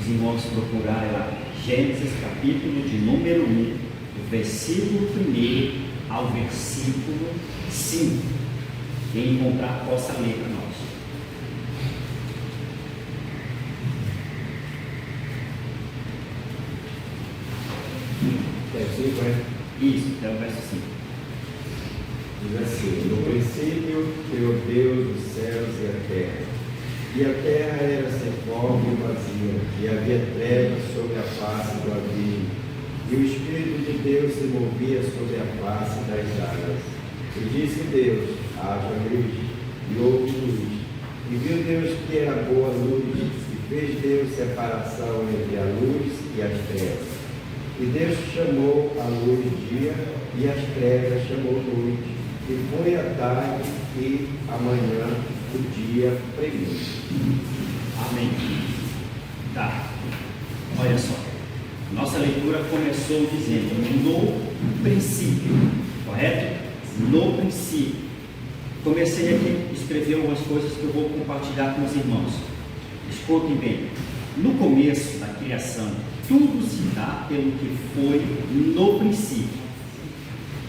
irmãos procurarem lá, Gênesis capítulo de número 1, do versículo 1 ao versículo 5. Quem encontrar possa ler para nós. Versículo, é? Isso, até o verso 5. Diz assim: no princípio criou Deus os céus e a terra. E a terra era sem forma e vazia, e havia trevas sobre a face do abismo, e o Espírito de Deus se movia sobre a face das águas. E disse Deus: haja luz, e houve luz. E viu Deus que era boa luz, e fez Deus separação entre a luz e as trevas. E Deus chamou a luz dia, e as trevas chamou noite. E foi a tarde e a manhã o dia primeiro. Amém. Tá. Olha só. Nossa leitura começou dizendo no princípio, correto? No princípio. Comecei aqui a escrever algumas coisas que eu vou compartilhar com os irmãos. Escutem bem. No começo da criação, tudo se dá pelo que foi no princípio.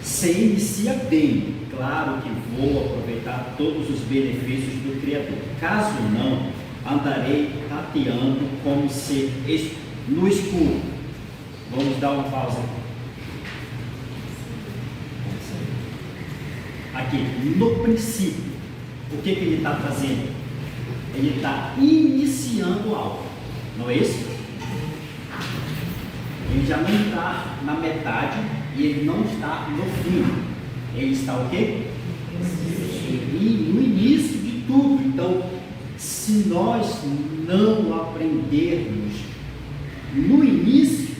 Se inicia bem, claro que vou aproveitar todos os benefícios do Criador. Caso não, andarei tateando como se no escuro. Vamos dar uma pausa aqui. No princípio, o que ele está fazendo? Ele está iniciando algo, não é isso? Ele já não está na metade e ele não está no fim. Ele está o quê? No início de tudo. Então, se nós não aprendermos no início,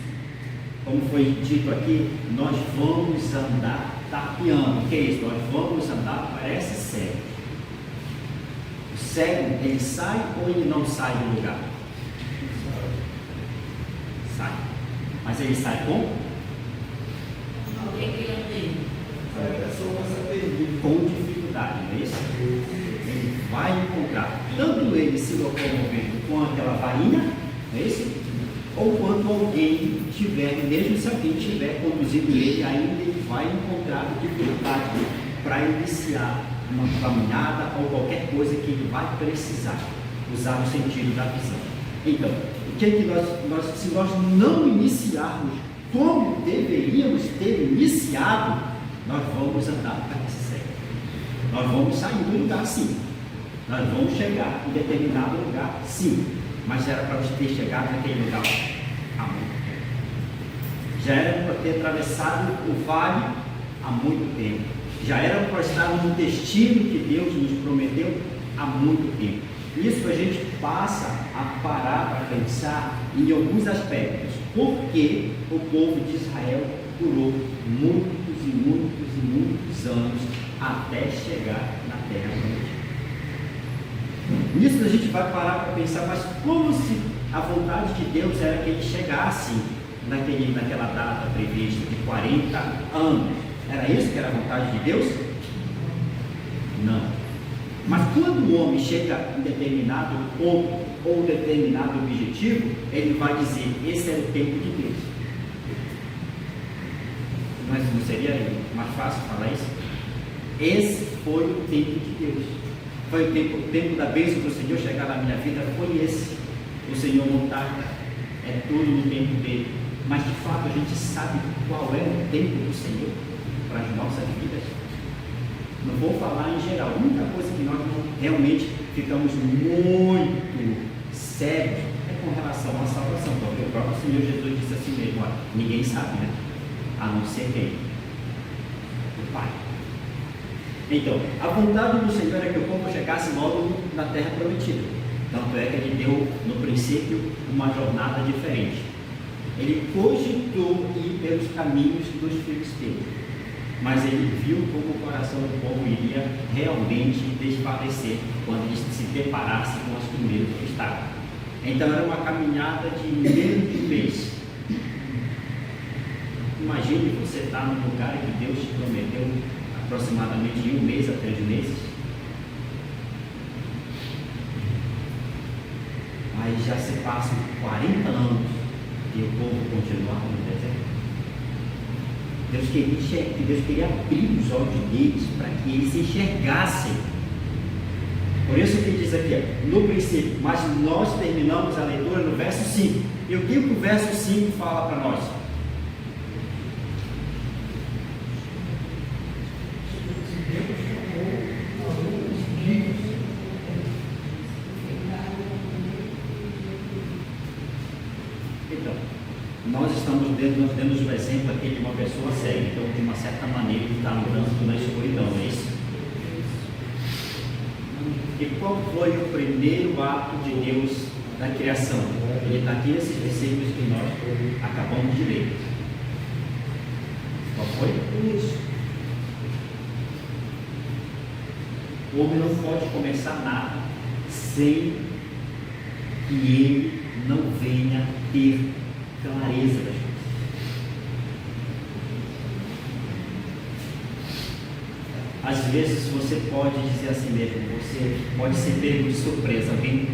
como foi dito aqui, nós vamos andar tapeando. O que é isso? Nós vamos andar, parece cego. O cego, ele sai ou ele não sai do lugar? Sai. Mas ele sai como? Com dificuldade, não é isso? Ele vai encontrar, tanto ele se locomovendo com aquela varinha, não é isso? Ou quando alguém tiver, mesmo se alguém tiver conduzido ele, ainda ele vai encontrar dificuldade para iniciar uma caminhada ou qualquer coisa que ele vai precisar usar no sentido da visão. Então, o que é que se nós não iniciarmos como deveríamos ter iniciado, nós vamos andar para esse cego. Nós vamos sair do lugar, sim. Nós vamos chegar em determinado lugar, sim. Mas era para ter chegado naquele lugar há muito tempo. Já era para ter atravessado o vale há muito tempo. Já era para estarmos no destino que Deus nos prometeu há muito tempo. Isso a gente passa a parar para pensar em alguns aspectos. Porque o povo de Israel durou muitos anos até chegar na terra prometida. Nisso a gente vai parar para pensar, mas como se a vontade de Deus era que ele chegasse naquela data prevista de 40 anos? Era isso que era a vontade de Deus? Não. Mas quando o homem chega em determinado ponto ou determinado objetivo, ele vai dizer, esse era o tempo de Deus. Mas não seria mais fácil falar isso? Esse foi o tempo de Deus. Foi o tempo da bênção do Senhor chegar na minha vida, foi esse. O Senhor não tarda, é tudo no tempo dele. Mas de fato a gente sabe qual é o tempo do Senhor para as nossas vidas. Não vou falar em geral, a única coisa que nós realmente ficamos muito sérios é com relação à salvação, porque o próprio Senhor Jesus disse assim mesmo, olha, ninguém sabe, né? A não ser quem? O Pai. Então, a vontade do Senhor é que o povo chegasse logo na terra prometida. Tanto é que ele deu no princípio uma jornada diferente. Ele cogitou ir pelos caminhos dos filisteus, mas ele viu como o coração do povo iria realmente desfalecer quando ele se deparasse com as primeiras obstáculos. Então era uma caminhada de menos de um mês. Imagine você estar num lugar que Deus te prometeu aproximadamente de 1 mês a 3 meses. Mas já se passam 40 anos e o povo continuava no deserto. Deus queria abrir os olhos deles para que eles enxergassem. Por isso que diz aqui, no princípio, mas nós terminamos a leitura no verso 5. E o que o verso 5 fala para nós? Então, nós demos o exemplo aqui de uma pessoa cega, então de uma certa maneira ele está andando na escuridão, não é isso? E qual foi o primeiro ato de Deus na criação? Ele está aqui nesses versículos que nós acabamos de ler. Qual foi? Isso. O homem não pode começar nada sem que ele não venha ter clareza das coisas. Às vezes você pode dizer assim mesmo, você pode ser pego de surpresa, alguém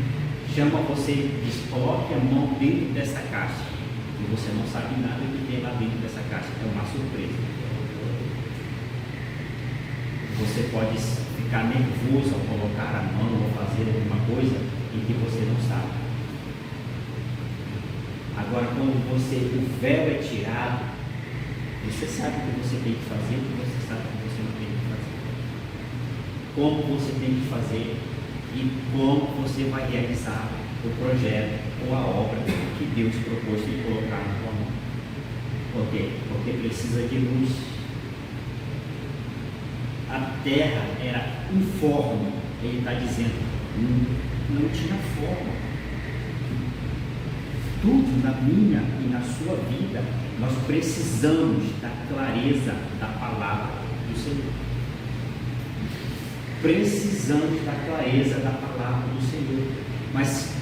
chama você e diz, coloque a mão dentro dessa caixa, e você não sabe nada do que tem lá dentro dessa caixa, é uma surpresa. Você pode ficar nervoso ao colocar a mão ou fazer alguma coisa em que você não sabe. Agora, quando o véu é tirado, você sabe o que você tem que fazer e você sabe o que você não tem que fazer. Como você tem que fazer e como você vai realizar o projeto ou a obra que Deus propôs de colocar na tua mão. Por quê? Porque precisa de luz. A terra era informe, ele está dizendo, não tinha forma. Tudo na minha e na sua vida, nós precisamos da clareza da palavra do Senhor. Precisamos da clareza da palavra do Senhor. Mas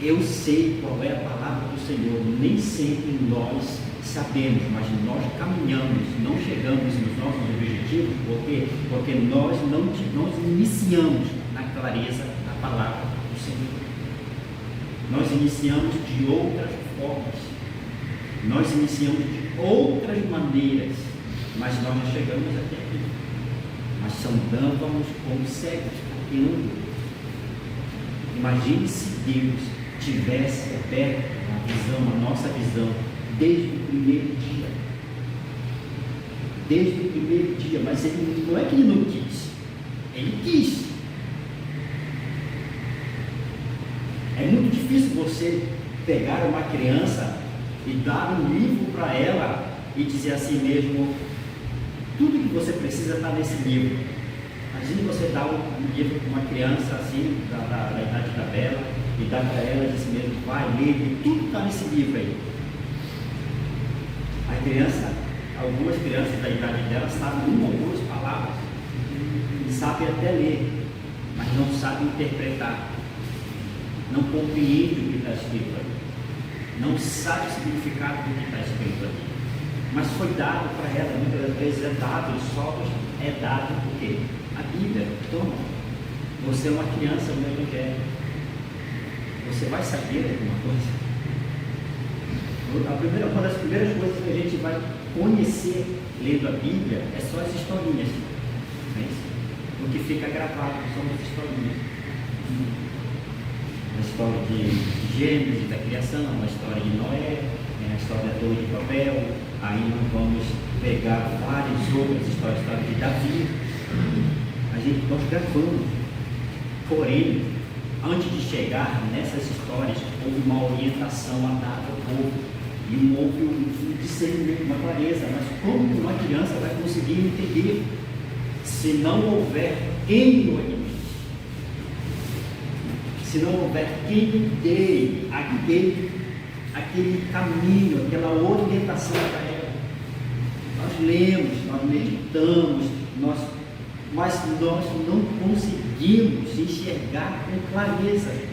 eu sei qual é a palavra do Senhor. Nem sempre nós sabemos, mas nós caminhamos, não chegamos nos nossos objetivos, porque nós iniciamos na clareza da palavra do Senhor. Nós iniciamos de outras formas, nós iniciamos de outras maneiras, mas nós não chegamos até aqui. Mas andávamos como cegos, tateando. Imagine se Deus tivesse aberto a nossa visão, desde o primeiro dia. Desde o primeiro dia, mas ele, não é que ele não quis, ele quis. É muito difícil você pegar uma criança e dar um livro para ela e dizer assim mesmo, tudo que você precisa está nesse livro. Imagine você dar um livro para uma criança assim, da idade da Bela, e dar para ela e dizer assim mesmo, vai ler, tudo está nesse livro aí. A criança, algumas crianças da idade dela sabem uma ou duas palavras, e sabem até ler, mas não sabem interpretar. Não compreende o que está escrito ali, não sabe o significado do que está escrito ali, mas foi dado para ela, muitas vezes é dado, só é dado porque a Bíblia, toma, você é uma criança no Evangelho, você vai saber alguma coisa. Uma das primeiras coisas que a gente vai conhecer lendo a Bíblia é só as historinhas, não é isso? O que fica gravado são as historinhas. A história de Gênesis, da criação, a história de Noé, a história da Torre de Babel, aí nós vamos pegar várias outras histórias, a história de Davi, nós gravamos. Porém, antes de chegar nessas histórias, houve uma orientação a dar ao povo, e houve um discernimento, uma clareza, mas como uma criança vai conseguir entender se não houver quem o oriente? Se não houver quem dê aquele caminho, aquela orientação para ela. Nós lemos, nós meditamos, mas nós não conseguimos enxergar com clareza as coisas.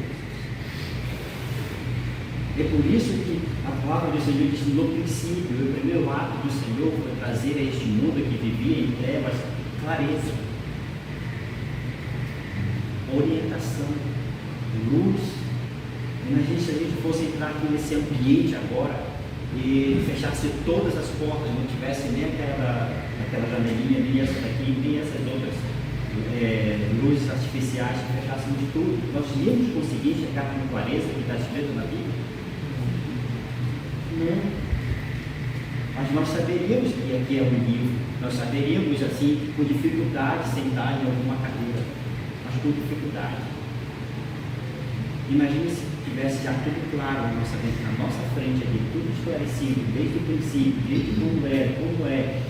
É por isso que a palavra do Senhor diz, no princípio, o primeiro ato do Senhor foi trazer a este mundo que vivia em trevas clareza, orientação, luz Imagine se a gente fosse entrar aqui nesse ambiente agora e fechasse todas as portas, não tivesse nem aquela janelinha, nem essa daqui, nem essas outras luzes artificiais, que fechássemos tudo. Nós íamos conseguir chegar com clareza que está escrito na Bíblia? Não. Mas nós saberíamos que aqui é um livro, nós saberíamos, assim, com dificuldade, sentar em alguma cadeira, mas com dificuldade. Imagine se tivesse já tudo claro na nossa frente ali, tudo esclarecido, desde o princípio, desde como é.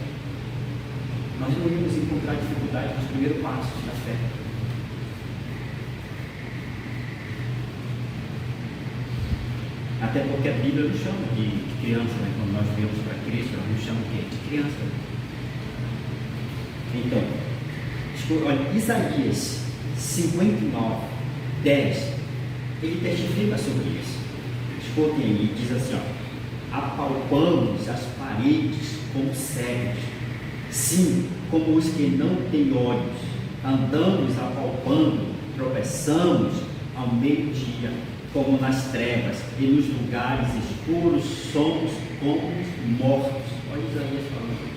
Nós não íamos encontrar dificuldade nos primeiros passos da fé. Até porque a Bíblia nos chama de criança, né? Quando nós vemos para Cristo, ela nos chama de criança. Então, olha, Isaías 59, 10, ele testifica sobre isso. Escutem aí, diz assim, ó: apalpamos as paredes como cegos, sim, como os que não têm olhos, andamos apalpando, tropeçamos ao meio-dia, como nas trevas, e nos lugares escuros somos como mortos. Olha Isaías falando.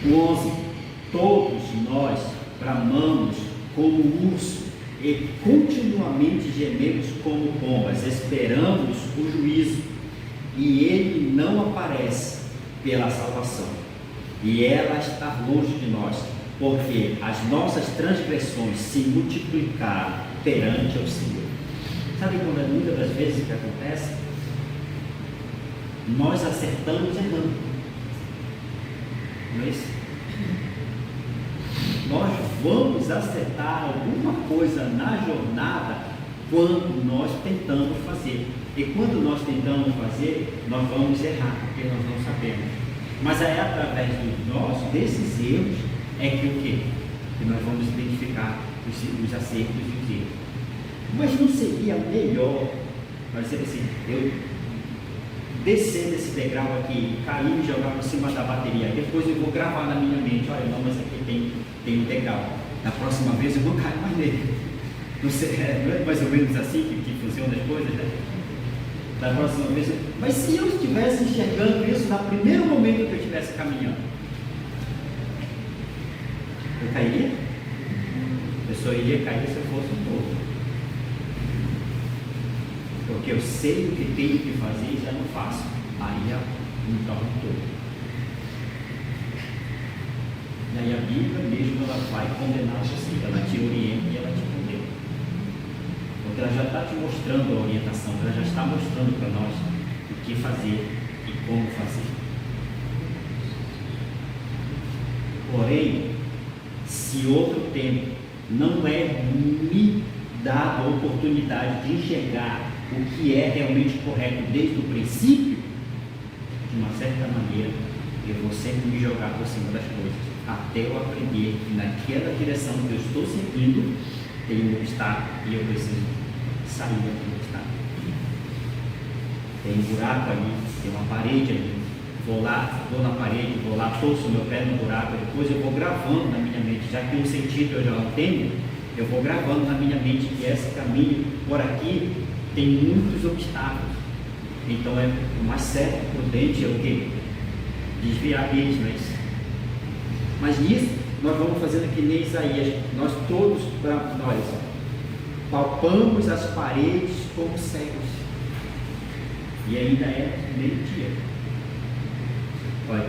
11. Todos nós bramamos como urso e continuamente gememos como pombas, esperamos o juízo, e ele não aparece pela salvação, e ela está longe de nós, porque as nossas transgressões se multiplicaram perante o Senhor. Sabe quando muitas das vezes o que acontece? Nós acertamos errando, não é isso? Nós vamos acertar alguma coisa na jornada quando nós tentamos fazer. E quando nós tentamos fazer, nós vamos errar, porque nós não sabemos. Mas é através desses erros é que o quê? Que nós vamos identificar os acertos e os erros. Mas não seria melhor, por exemplo assim, eu descer desse degrau aqui, cair e jogar por cima da bateria, depois eu vou gravar na minha mente, olha, não, mas aqui tem um degrau, na próxima vez eu vou cair mais nele. Não sei, não é mais ou menos assim que funcionam as coisas, né? Da próxima vez, mas se eu estivesse enxergando isso no primeiro momento que eu estivesse caminhando, eu cairia? Eu só iria cair se eu fosse um todo. Porque eu sei o que tenho que fazer e já não faço. Aí eu me torno todo. E aí a Bíblia mesmo ela vai condenar você, ela te orienta e ela te condena. Porque ela já está te mostrando a orientação, ela já está mostrando para nós o que fazer e como fazer. Porém, se outro tempo não é me dado a oportunidade de enxergar o que é realmente correto desde o princípio, de uma certa maneira, eu vou sempre me jogar por cima das coisas, até eu aprender que naquela direção que eu estou seguindo tem um obstáculo e eu preciso sair daquele obstáculo. Tem um buraco ali, tem uma parede ali, vou lá, vou na parede, vou lá, torço meu pé no buraco, depois eu vou gravando na minha mente, já que um sentido eu já não tenho, eu vou gravando na minha mente que esse caminho por aqui tem muitos obstáculos. Então é o mais certo, prudente é o quê? Desviar deles, não é isso? Mas nisso nós vamos fazendo que nem Isaías, nós todos, nós palpamos as paredes como cegos, e ainda é meio-dia.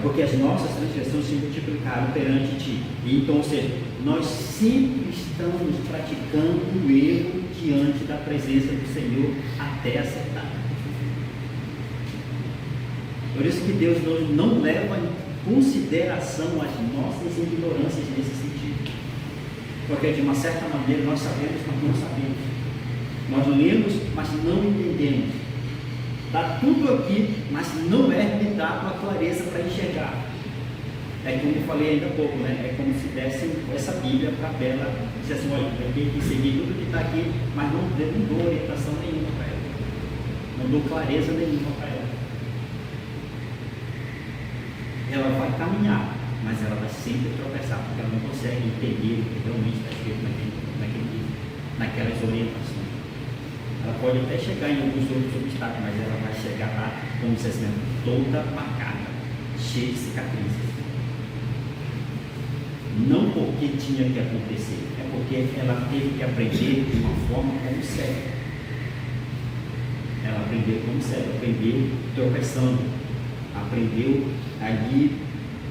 Porque as nossas transgressões se multiplicaram perante ti. Então, ou seja, nós sempre estamos praticando o erro diante da presença do Senhor até acertar. Por isso que Deus não leva em consideração as nossas ignorâncias nesse sentido. Porque de uma certa maneira nós sabemos, mas não sabemos. Nós lemos, mas não entendemos. Está tudo aqui, mas não é me dado a clareza para enxergar. É como eu falei ainda há pouco, né? É como se desse essa Bíblia para ela, dissesse assim, olha, eu tenho que seguir tudo que está aqui, mas não dou orientação nenhuma para ela. Não dou clareza nenhuma para ela. Ela vai caminhar, mas ela vai sempre tropeçar, porque ela não consegue entender o que realmente está escrito naquelas orientações. pode até chegar em alguns outros obstáculos, mas ela vai chegar lá, como se assim, toda marcada, cheia de cicatrizes. Não porque tinha que acontecer, é porque ela teve que aprender de uma forma como serve. Ela aprendeu como serve, aprendeu tropeçando, aprendeu ali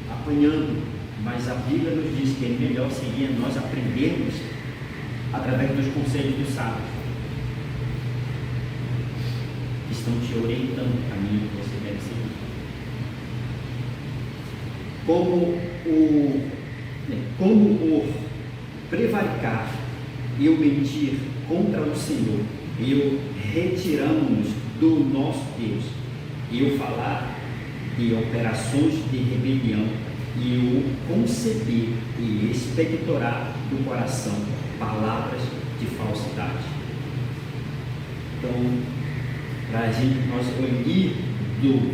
apanhando. Mas a Bíblia nos diz que melhor seria nós aprendermos através dos conselhos dos sábios, que estão te orientando o caminho que você deve seguir. Como o prevaricar e o mentir contra o Senhor, e o retiramos do nosso Deus, e o falar de operações de rebelião, e o conceber e expectorar do coração palavras de falsidade. Então, para a gente, nós olhar do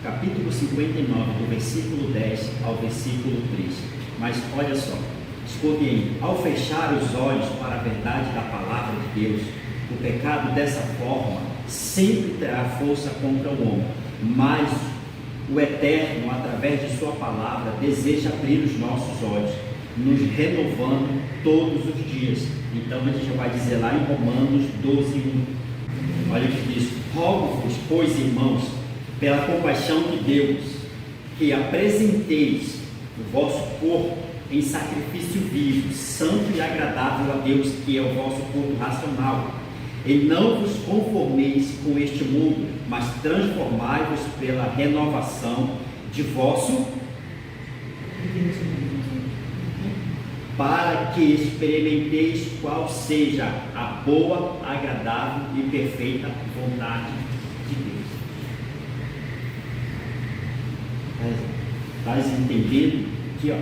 capítulo 59, do versículo 10 ao versículo 3. Mas olha só, escute aí: ao fechar os olhos para a verdade da palavra de Deus, o pecado dessa forma sempre terá força contra o homem, mas o Eterno, através de sua palavra, deseja abrir os nossos olhos, nos renovando todos os dias. Então a gente vai dizer lá em Romanos 12:1, olha o que diz: rogo-vos, pois, irmãos, pela compaixão de Deus, que apresenteis o vosso corpo em sacrifício vivo, santo e agradável a Deus, que é o vosso culto racional. E não vos conformeis com este mundo, mas transformai-vos pela renovação de vosso, para que experimenteis qual seja a boa, agradável e perfeita vontade de Deus. Estás entendendo? Aqui,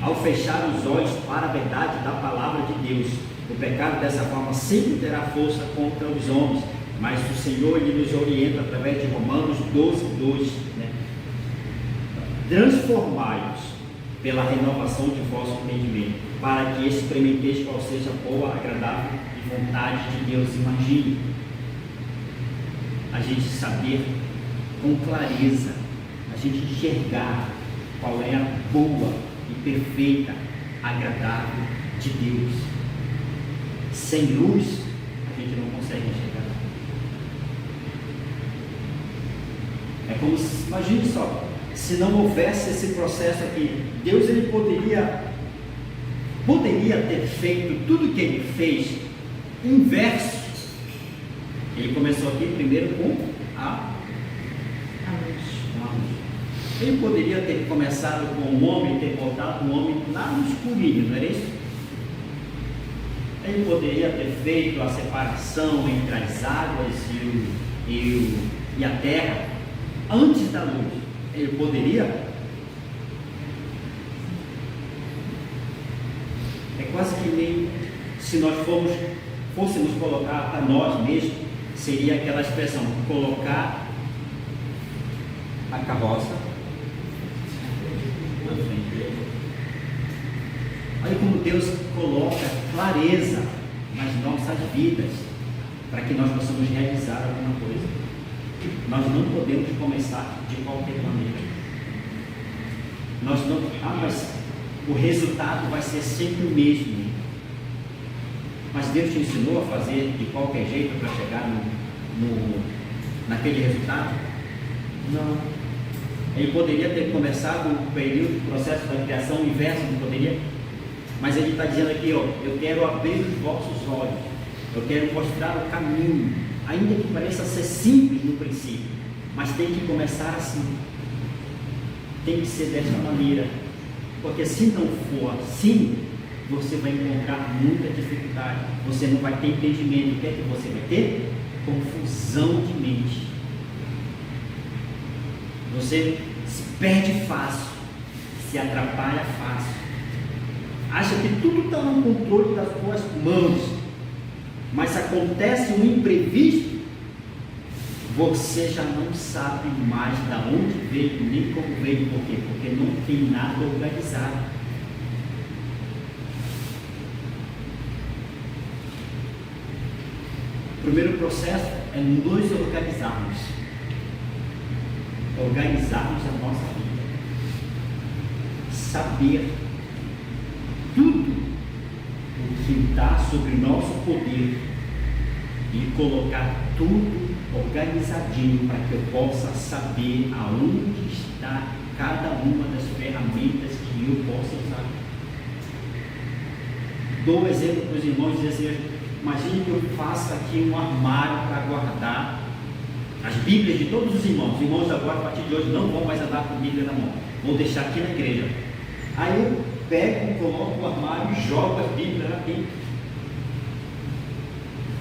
ao fechar os olhos para a verdade da palavra de Deus, o pecado dessa forma sempre terá força contra os homens, mas o Senhor ele nos orienta através de Romanos 12:2, né? Transformai-vos pela renovação de vosso entendimento, para que experimenteis qual seja a boa, agradável e vontade de Deus. Imagine a gente saber com clareza, a gente enxergar qual é a boa e perfeita, agradável de Deus. Sem luz, a gente não consegue enxergar. É como se, imagine só, se não houvesse esse processo aqui, Deus ele poderia ter feito tudo o que ele fez inverso. Ele começou aqui primeiro com a luz. Ele poderia ter começado com o homem e ter botado o homem lá no escurinho, não era isso? Ele poderia ter feito a separação entre as águas e a terra antes da luz. Ele poderia. É quase que nem se nós fôssemos colocar para nós mesmos, seria aquela expressão: colocar a carroça na frente. Olha como Deus coloca clareza nas nossas vidas, para que nós possamos realizar alguma coisa. Nós não podemos começar de qualquer maneira. Mas o resultado vai ser sempre o mesmo. Mas Deus te ensinou a fazer de qualquer jeito para chegar naquele resultado? Não. Ele poderia ter começado o período, o processo da criação inverso, não poderia? Mas ele está dizendo aqui, eu quero abrir os vossos olhos, eu quero mostrar o caminho, ainda que pareça ser simples no princípio, mas tem que começar assim, tem que ser desta maneira, porque se não for assim, você vai encontrar muita dificuldade, você não vai ter entendimento. O que é que você vai ter? Confusão de mente. Você se perde fácil, se atrapalha fácil, acha que tudo está no controle das suas mãos, mas acontece um imprevisto, você já não sabe mais de onde veio, nem como veio. Por quê? Porque não tem nada organizado. primeiro processo é nos organizarmos a nossa vida, saber tudo o que está sobre nosso poder e colocar tudo organizadinho para que eu possa saber aonde está cada uma das ferramentas que eu posso usar. Dou um exemplo para os irmãos e dizer assim: imagine que eu faça aqui um armário para guardar as Bíblias de todos os irmãos. Os irmãos agora, a partir de hoje, não vão mais andar com a Bíblia na mão, vão deixar aqui na igreja. Aí eu pego, coloco o armário e jogo as Bíblias aqui.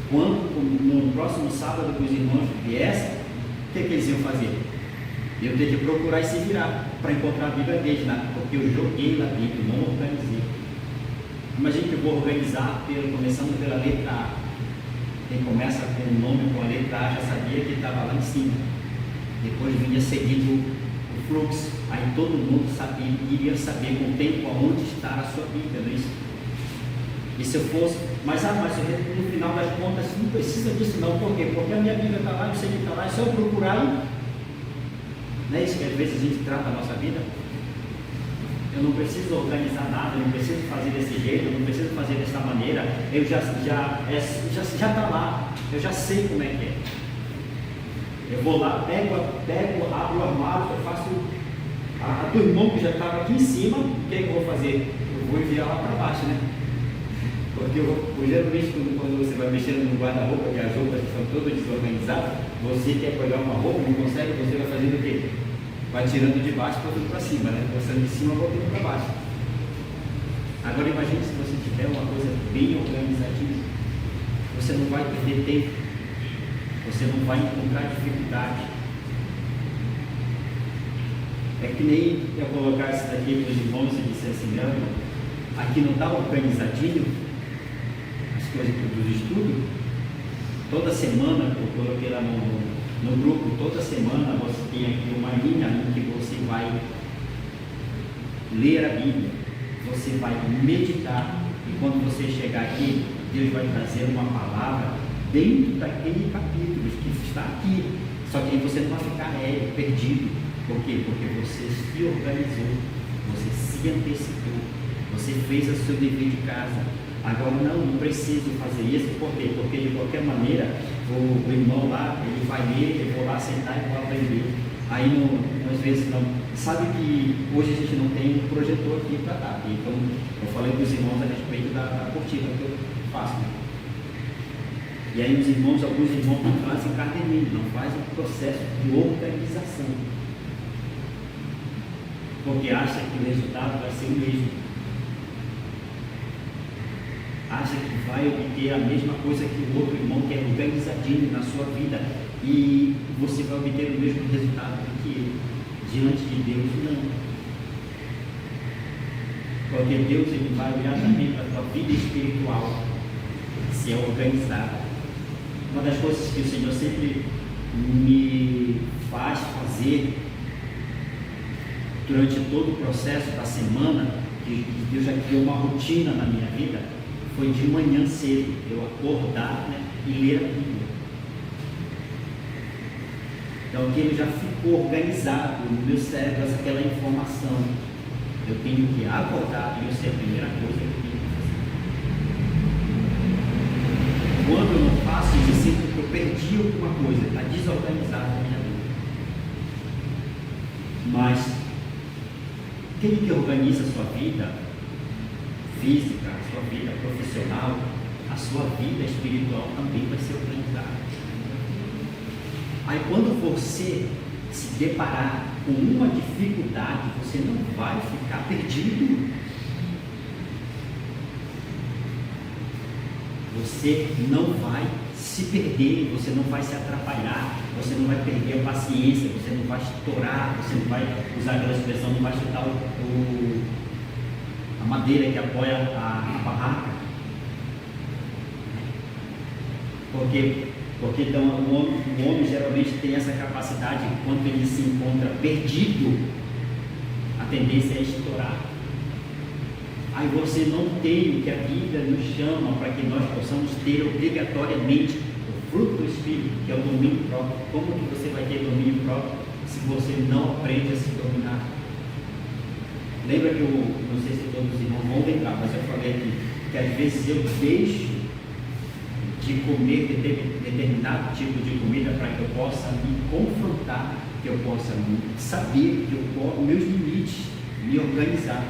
Quando no próximo sábado que os irmãos viessem, o que eles iam fazer? Eu tenho que procurar e se virar para encontrar a Bíblia deles, né? Porque eu joguei na Bíblia, não organizei. Imagina que eu vou organizar começando pela letra A. Quem começa com o nome com a letra A já sabia que estava lá em cima. Depois vinha seguindo o fluxo. Aí todo mundo iria saber com o tempo aonde está a sua Bíblia, não é isso? E se eu fosse, mas no final das contas não precisa disso não. Por quê? Porque a minha Bíblia está lá, eu sei que está lá, é só eu procurar e... Não é isso que às vezes a gente trata a nossa vida? Eu não preciso organizar nada, eu não preciso fazer desse jeito, eu não preciso fazer dessa maneira, eu já está lá, eu já sei como é que é. Eu vou lá, pego, abro o armário, eu faço a do irmão que já estava aqui em cima. O que eu vou fazer? Eu vou enviar lá para baixo, né? Porque geralmente quando você vai mexendo no guarda-roupa, que as roupas estão todas desorganizadas, você quer pegar uma roupa, não consegue, você vai fazendo o quê? Vai tirando de baixo para tudo para cima, né? Começando de cima, voltando para baixo. Agora imagine se você tiver uma coisa bem organizadinha, você não vai perder tempo, você não vai encontrar dificuldade. É que nem eu colocar isso daqui para os irmãos e disser assim: não, aqui não está organizadinho as coisas dos estudos. Toda semana, eu coloquei lá no grupo, toda semana você tem aqui uma linha em que você vai ler a Bíblia, você vai meditar, e quando você chegar aqui, Deus vai trazer uma palavra dentro daquele capítulo que está aqui. Só que aí você não vai ficar perdido. Por quê? Porque você se organizou, você se antecipou, você fez o seu dever de casa. Agora não preciso fazer isso. Por quê? Porque de qualquer maneira o irmão lá, ele vai ler, eu vou lá sentar e vou aprender. Aí às vezes não. Sabe que hoje a gente não tem um projetor aqui para dar. Então eu falei para os irmãos a respeito da cortina que eu faço. E aí os irmãos, alguns irmãos não fazem caderninho, não fazem um processo de organização. Porque acha que o resultado vai ser o mesmo. Acha que vai obter a mesma coisa que o outro irmão que é organizadinho na sua vida, e você vai obter o mesmo resultado que ele. Diante de Deus, não. Porque Deus, ele vai olhar também para a tua vida espiritual, se é organizada. Uma das coisas que o Senhor sempre me faz fazer durante todo o processo da semana, que Deus já criou uma rotina na minha vida, foi de manhã cedo, eu acordar, né, e ler a Bíblia. Então aquilo já ficou organizado no meu cérebro, aquela informação. Eu tenho que acordar, e eu sei a primeira coisa que eu tenho que fazer. Quando eu não faço, eu sinto que eu perdi alguma coisa, está desorganizada a minha vida. Mas quem que organiza a sua vida física, a sua vida profissional, a sua vida espiritual também vai ser organizada. Aí quando você se deparar com uma dificuldade, você não vai ficar perdido. Você não vai se perder, você não vai se atrapalhar, você não vai perder a paciência, você não vai estourar, você não vai usar aquela expressão, não vai chutar a madeira que apoia a barraca. Porque então, o homem geralmente tem essa capacidade, enquanto ele se encontra perdido, a tendência é estourar. Aí você não tem o que a Bíblia nos chama para que nós possamos ter obrigatoriamente o fruto do Espírito, que é o domínio próprio. Como que você vai ter domínio próprio se você não aprende a se dominar? Lembra que não sei se todos os irmãos vão lembrar, mas eu falei aqui, que às vezes eu deixo de comer determinado tipo de comida para que eu possa me confrontar, que eu possa saber que eu meus limites, me organizar.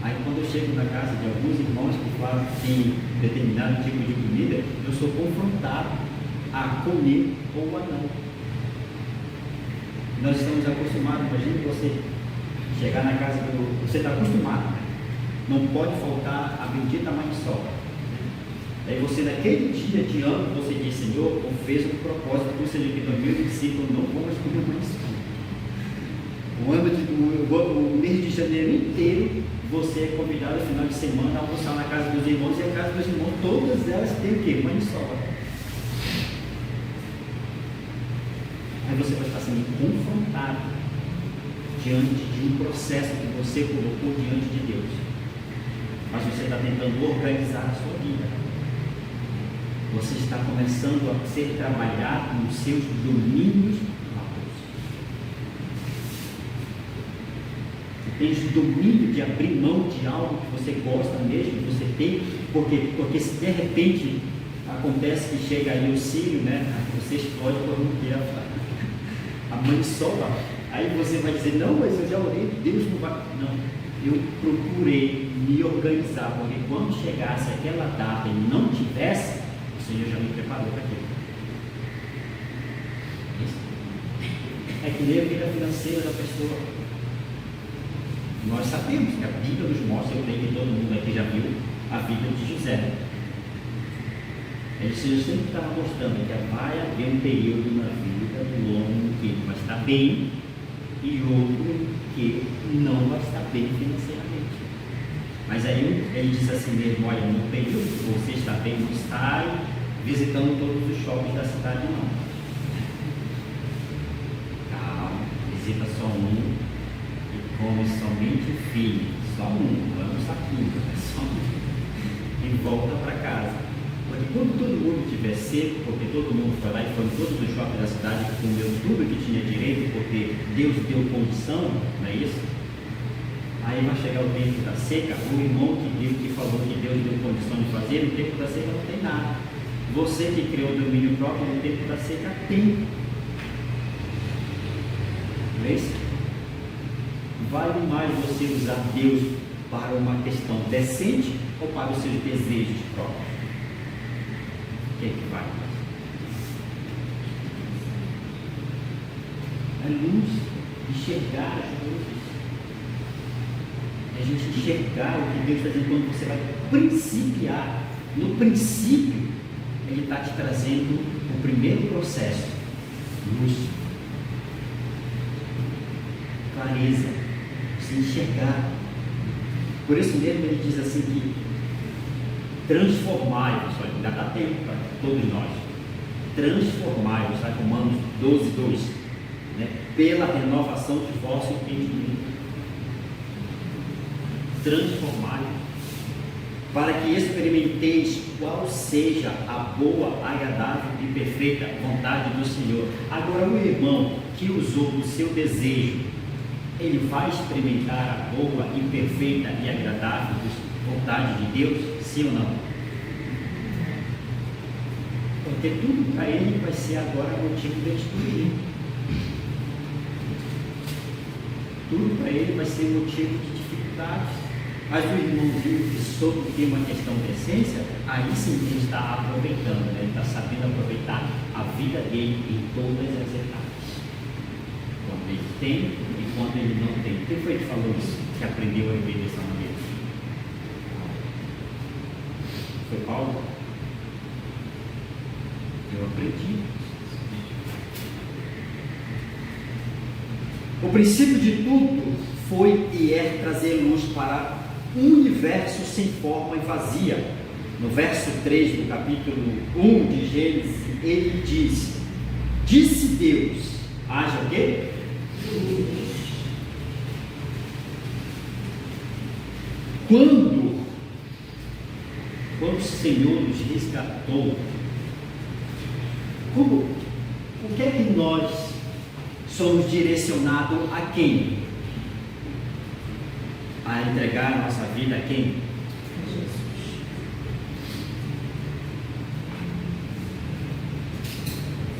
Aí quando eu chego na casa de alguns irmãos que falam que tem determinado tipo de comida, eu sou confrontado a comer ou a não. Nós estamos acostumados, imagine você chegar na casa você está acostumado, né? Não pode faltar a bendita maniçoba. Aí você naquele dia de ano, você diz, Senhor, eu fiz um propósito que você de 2025 eu não vou mais comer maniçoba. O mês de janeiro inteiro, você é convidado no final de semana a almoçar na casa dos irmãos, e a casa dos irmãos, todas elas têm o quê? Maniçoba. Aí você vai estar sendo confrontado diante de um processo que você colocou diante de Deus. Mas você está tentando organizar a sua vida. Você está começando a ser trabalhado nos seus domínios próprios. Você tem domínio de abrir mão de algo que você gosta mesmo, você tem, porque se de repente acontece que chega aí o Sírio, né? Você explode por um dia a maniçoba. Aí você vai dizer, não, mas eu já orei, Deus não vai. Não, eu procurei me organizar, porque quando chegasse aquela data e não tivesse, o Senhor já me preparou para aquilo. É que nem a vida financeira da pessoa. Nós sabemos que a Bíblia nos mostra, eu creio que todo mundo aqui já viu a vida de José. Ele sempre estava mostrando que vai haver um período na vida do homem que vai estar bem e outro que não vai estar bem financeiramente. Mas aí ele diz assim mesmo, olha, no período que você está bem, não sai visitando todos os shoppings da cidade, não. Calma, visita só um e come somente o filho, só um, vamos saquinho, só um, e volta para casa. Porque quando todo mundo estiver seco, porque todo mundo foi lá e foi em todos os shoppings da cidade que comeu tudo que tinha direito, porque Deus deu condição, não é isso? Aí vai chegar o tempo da seca, o irmão que falou que Deus deu condição de fazer, no tempo da seca não tem nada. Você que criou o domínio próprio, no tempo da seca tem. Não é isso? Vale mais você usar Deus para uma questão decente ou para os seus desejos próprios? O que é que vai? A luz, enxergar as luzes. É a gente enxergar o que Deus está dizendo quando você vai principiar. No princípio, Ele está te trazendo o primeiro processo: luz, clareza, se enxergar. Por isso mesmo Ele diz assim que transformai-vos, ainda dá tempo para todos nós, transformai-vos, está com Romanos 12:2, né? Pela renovação de vosso entendimento, transformai-vos, para que experimenteis qual seja a boa, agradável e perfeita vontade do Senhor. Agora, o irmão que usou do seu desejo, ele vai experimentar a boa e perfeita e agradável vontade de Deus? Sim ou não? Porque tudo para ele vai ser agora motivo de destruir. Tudo para ele vai ser motivo de dificuldades. Mas o irmãozinho que soube ter uma questão de essência, aí sim ele está aproveitando, né? Ele está sabendo aproveitar a vida dele em todas as etapas. Quando ele tem e quando ele não tem. Quem foi que falou isso? Que aprendeu a viver dessa maneira? Foi Paulo? Eu aprendi. O princípio de tudo foi e é trazer luz para um universo sem forma e vazia. No verso 3 do capítulo 1 de Gênesis, ele diz: disse Deus, haja o quê? Quando o Senhor nos resgatou, o que é que nós somos direcionados a quem? A entregar a nossa vida a quem?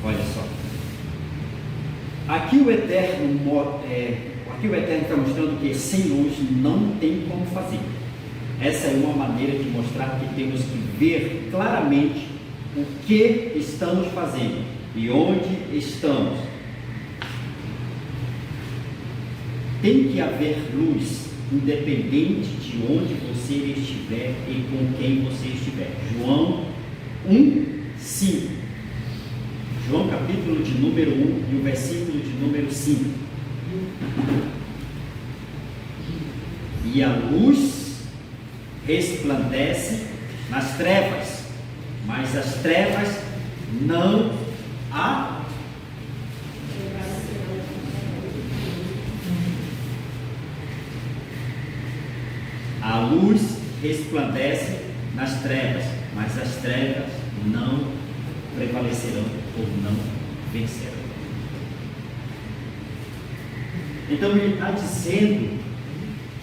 Olha só. Aqui o Eterno está mostrando que sem luz não tem como fazer. Essa é uma maneira de mostrar que temos que ver claramente o que estamos fazendo e onde estamos. Tem que haver luz, independente de onde você estiver e com quem você estiver. João 1:5. João capítulo de número 1 e o versículo de número 5. E a luz resplandece nas trevas, mas as trevas não a luz resplandece nas trevas, mas as trevas não prevalecerão ou não vencerão. Então ele está dizendo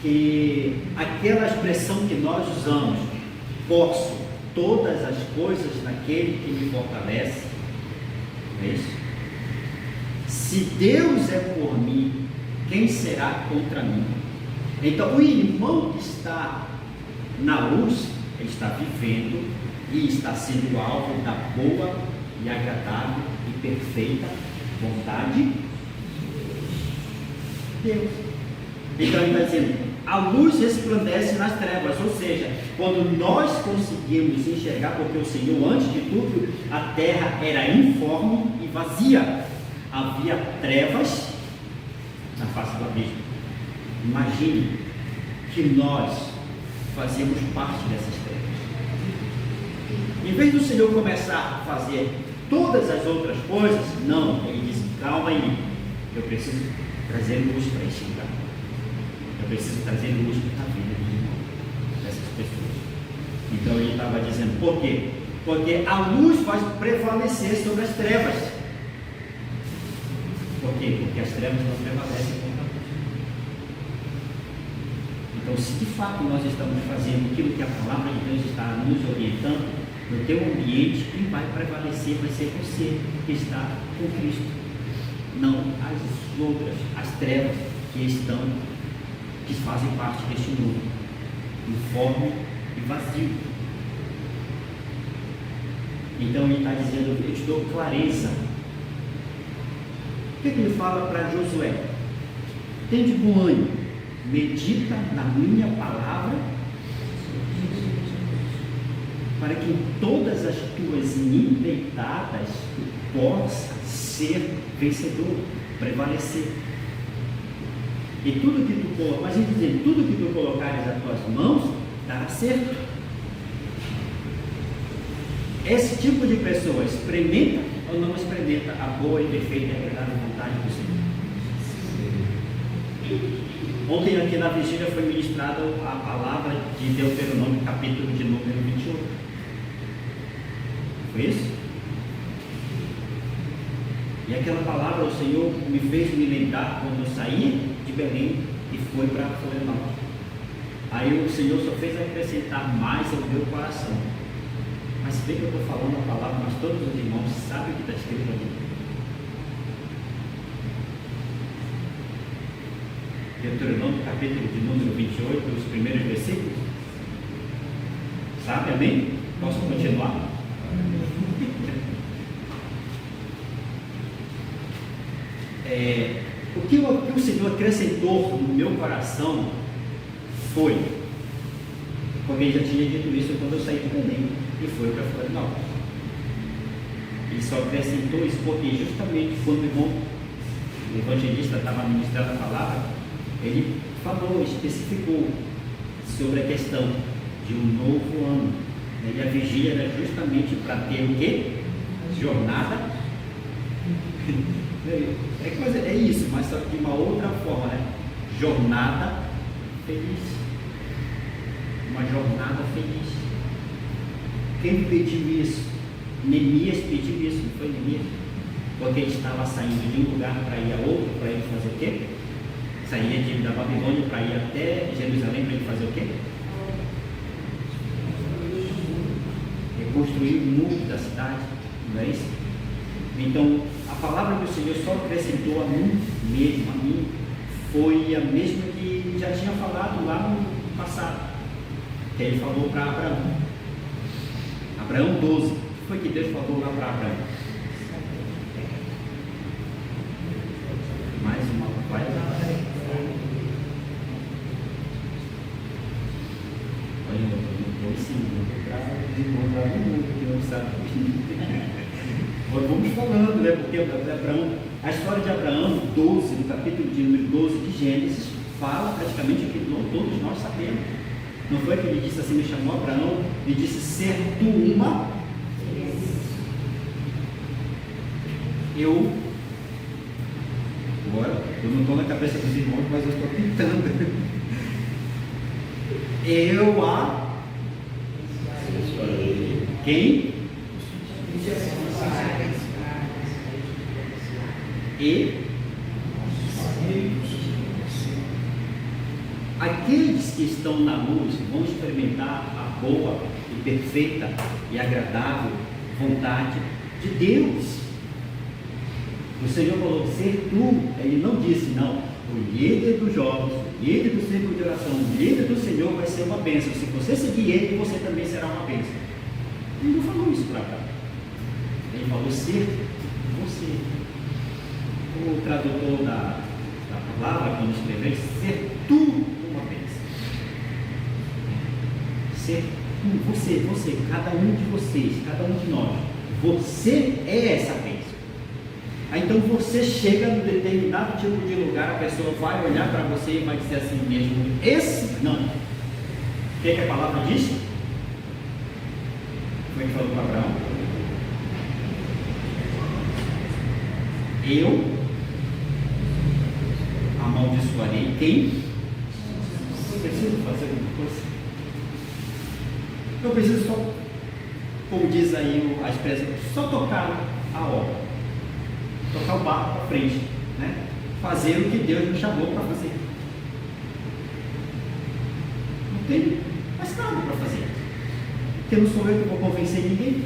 que aquela expressão que nós usamos, posso todas as coisas naquele que me fortalece, é isso? Se Deus é por mim, quem será contra mim? Então o irmão que está na luz, ele está vivendo e está sendo alvo da boa e agradável e perfeita vontade de Deus. Então ele está dizendo, a luz resplandece nas trevas, ou seja, quando nós conseguimos enxergar, porque o Senhor, antes de tudo, a terra era informe e vazia, havia trevas na face do abismo. Imagine que nós fazemos parte dessas trevas. Em vez do Senhor começar a fazer todas as outras coisas, não, ele diz, calma aí, eu preciso trazer luz para esse lugar. Eu preciso trazer luz para a vida dessas pessoas. Então ele estava dizendo, por quê? Porque a luz faz prevalecer sobre as trevas. Por quê? Porque as trevas não prevalecem contra a luz. Então, se de fato nós estamos fazendo aquilo que a palavra de Deus está nos orientando, no teu ambiente, quem vai prevalecer vai ser você que está com Cristo. Não as outras, as trevas que fazem parte deste mundo, informe e vazio. Então ele está dizendo, eu te dou clareza. O que ele fala para Josué? Tem de bom ânimo, medita na minha palavra, para que em todas as tuas empreitadas tu possa ser vencedor, prevalecer. E tudo que tu, mas ele diz, tudo que tu colocares as tuas mãos, dará certo. Esse tipo de pessoa experimenta ou não experimenta a boa e perfeita e agradável vontade do Senhor? Ontem aqui na vigília foi ministrada a palavra de Deuteronômio, capítulo de número 28. Foi isso? E aquela palavra o Senhor me fez me lembrar quando eu saí de Belém e fui para Florianópolis. Aí o Senhor só fez acrescentar mais ao meu coração. Mas vê que eu estou falando a palavra, mas todos os irmãos sabem o que está escrito ali. Deuteronômio, capítulo de número 28, os primeiros versículos. Sabe, amém? Posso continuar? O que o Senhor acrescentou no meu coração foi, porque ele já tinha dito isso quando eu saí de Belém e fui para Florianópolis. Ele só acrescentou isso porque justamente quando o evangelista estava ministrando a palavra, ele falou, especificou sobre a questão de um novo ano. E a vigília era justamente para ter o quê? Jornada. É isso, mas só que de uma outra forma, né? Jornada feliz. Uma jornada feliz. Quem pediu isso? Neemias pediu isso, não foi Neemias? Porque ele estava saindo de um lugar para ir a outro, para ele fazer o quê? Saía da Babilônia para ir até Jerusalém para ele fazer o quê? Reconstruir o muro da cidade, não é isso? Então, a palavra que o Senhor só acrescentou a mim mesmo, a mim, foi a mesma que já tinha falado lá no passado, que ele falou para Abraão. Abraão 12, o que foi que Deus falou lá para Abraão? Mais uma, vai lá. Olha, eu vou ensinar para desencontrar muito, que não sabe. Vamos falando, né? Porque Abraão, a história de Abraão 12, no capítulo de número 12 de Gênesis, fala praticamente o que todos nós sabemos. Não foi que ele disse assim, me chamou Abraão e disse, ser tu uma. Agora, eu não estou na cabeça dos irmãos, mas eu estou tentando. Quem? Aqueles que estão na luz vão experimentar a boa e perfeita e agradável vontade de Deus. O Senhor falou, ser tu, ele não disse, não, o líder dos jovens, o líder do círculo de oração, o líder do Senhor vai ser uma bênção. Se você seguir ele, você também será uma bênção. Ele não falou isso para cá. Ele falou, ser você. O tradutor da palavra, quando escreveu, ser tu uma bênção. Ser você, cada um de vocês, cada um de nós, você é essa bênção. Aí então você chega num determinado tipo de lugar, a pessoa vai olhar para você e vai dizer assim mesmo, esse não. O que a palavra diz? Como é que falou para Abraão? Eu amaldiçoarei quem? Eu preciso fazer alguma coisa. Eu preciso só, como diz aí a expressão, só tocar a obra. Tocar o barco para frente, né? Fazer o que Deus nos chamou para fazer. Não tem mais nada para fazer. Porque não sou eu que vou convencer ninguém.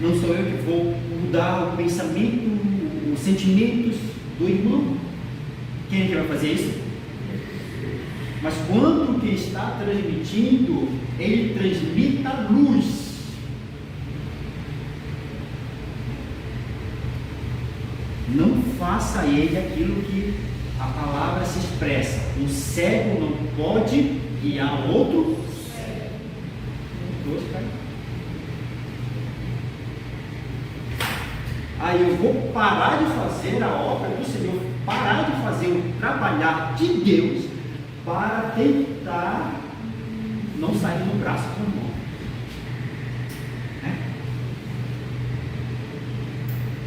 Não sou eu que vou mudar o pensamento, os sentimentos do irmão. Quem é que vai fazer isso? Mas quando o que está transmitindo, ele transmite a luz. Não faça a ele aquilo que a palavra se expressa. Um cego não pode guiar outro cego. Aí eu vou parar de fazer a obra do Senhor, parar de fazer o trabalhar de Deus, para tentar não sair no braço do irmão.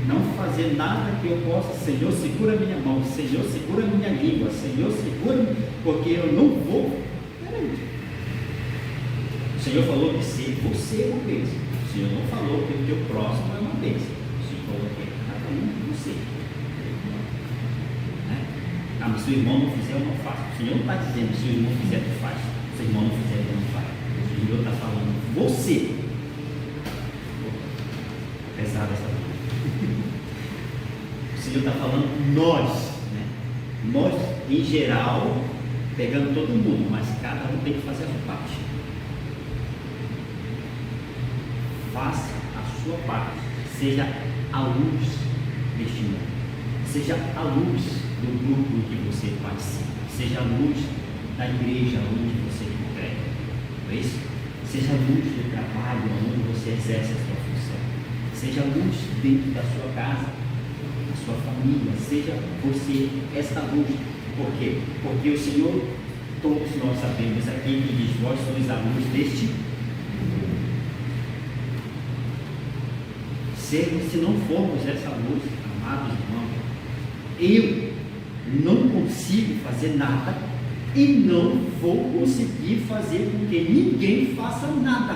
Não fazer nada que eu possa, Senhor, segura minha mão, Senhor, segura minha língua, Senhor, segura, porque eu não vou. Peraí. O Senhor falou que se você é uma bênção. O Senhor não falou que o teu próximo é uma bênção. O Senhor falou que é cada um de você. Ah, mas se o irmão não fizer, eu não faço. O Senhor não está dizendo, se o irmão fizer, tu faz. Se o irmão não fizer, tu não faz. O Senhor está falando, você. Pesada essa palavra. O Senhor está falando nós, né? Nós em geral, pegando todo mundo, mas cada um tem que fazer a sua parte. Faça a sua parte, seja a luz deste mundo, seja a luz do grupo em que você participa, seja a luz da igreja onde você congrega, não é isso? Seja a luz do trabalho onde você exerce a sua função, seja a luz dentro da sua casa, da sua família, seja você esta luz. Por quê? Porque o Senhor, todos nós sabemos aqui, que diz, vós sois a luz deste mundo. Se não formos essa luz, amados irmãos, eu não consigo fazer nada e não vou conseguir fazer com que ninguém faça nada.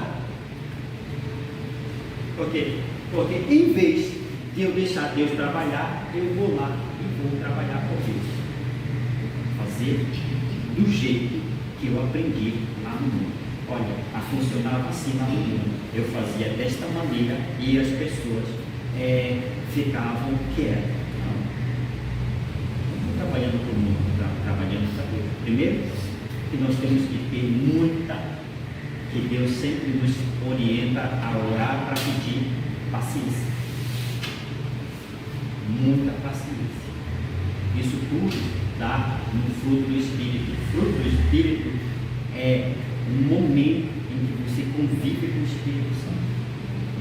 Porque em vez de eu deixar Deus trabalhar, eu vou lá e vou trabalhar por Deus. Fazer do jeito que eu aprendi lá no mundo. Olha, funcionava assim lá no mundo. Eu fazia desta maneira e as pessoas ficavam quietas. Não estou trabalhando para o mundo, trabalhando para Deus. Primeiro, que nós temos que ter que Deus sempre nos orienta a orar para pedir paciência. Muita paciência. Isso tudo dá um fruto do Espírito. O fruto do Espírito é um momento em que você convive com o Espírito Santo.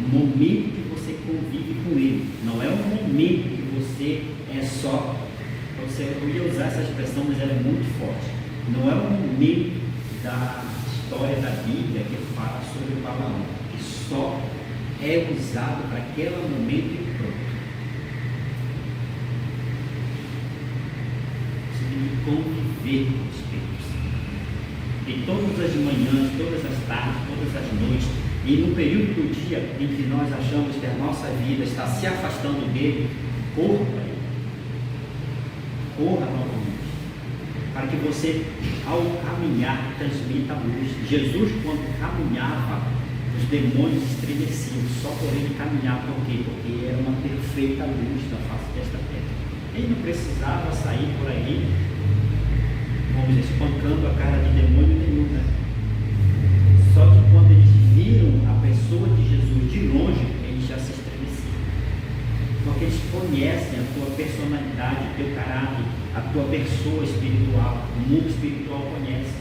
Um momento que você convive com Ele. Não é um momento que você eu ia usar essa expressão, mas ela é muito forte. Não é um momento da história da Bíblia que fala sobre o Balaão, que só é usado para aquele momento e pronto. Você tem que conviver com o Espírito Santo. E todas as manhãs, todas as tardes, todas as noites, e no período do dia em que nós achamos que a nossa vida está se afastando dele, corra para ele. Corra novamente. Para que você, ao caminhar, transmita a luz. Jesus, quando caminhava, os demônios estremeciam só por ele caminhar. Por quê? Porque era uma perfeita luz da face desta terra. Ele não precisava sair por aí, vamos dizer, espancando a cara de demônio nenhum, né? Só que quando eles viram a pessoa de Jesus de longe, eles já se estremeciam. Porque eles conhecem a tua personalidade, o teu caráter, a tua pessoa espiritual. O mundo espiritual conhece.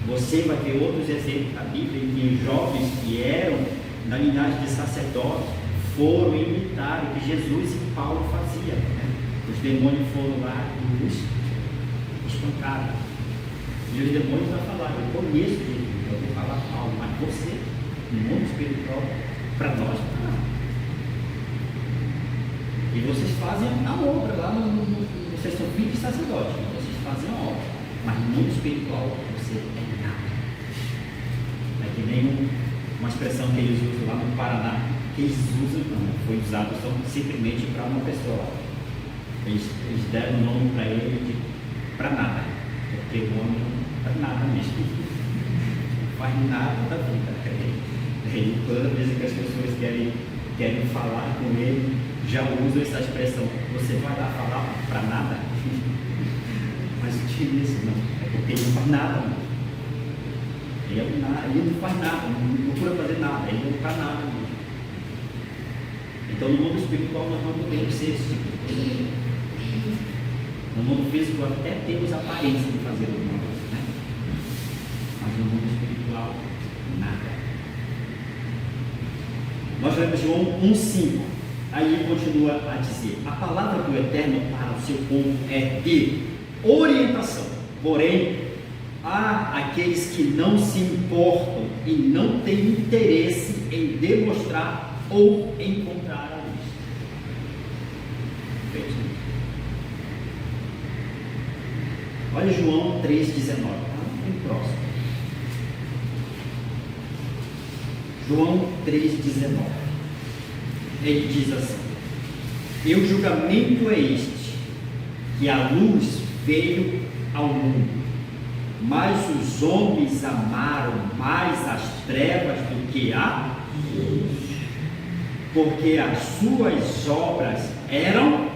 Você vai ver outros exemplos da Bíblia em que jovens que eram da linhagem de sacerdotes foram imitar o que Jesus e Paulo faziam, né? Os demônios foram lá e os espancaram. E os demônios vão falar: eu conheço Jesus, eu vou falar Paulo, mas você, no mundo espiritual, para nós, não. E vocês fazem a obra lá vocês são filhos de sacerdote, vocês fazem a obra, mas no mundo espiritual você é nada. É que nem uma expressão que eles usam lá no Paraná, que eles usam, não, foi usado só simplesmente para uma pessoa. Eles deram o nome para ele de para nada, porque o homem não faz nada mesmo, não faz nada da vida. Ele, toda vez que as pessoas querem falar com ele, já usam essa expressão: você vai lá falar para nada? Mas o time isso não, é porque ele não faz nada. Não. Ele não faz nada, não procura fazer nada, ele não faz nada. Não. Então no mundo espiritual nós não podemos ser esse tipo de coisa. No mundo físico até temos aparência de fazer alguma coisa, né? Mas no mundo espiritual, nada. Nós lemos João 1,5. Aí ele continua a dizer: a palavra do Eterno para o seu povo é de orientação. Porém, há aqueles que não se importam e não têm interesse em demonstrar ou encontrar a luz. Olha João 3,19. Bem próximo. João 3,19. Ele diz assim: e o julgamento é este, que a luz veio ao mundo, mas os homens amaram mais as trevas do que a luz, porque as suas obras eram,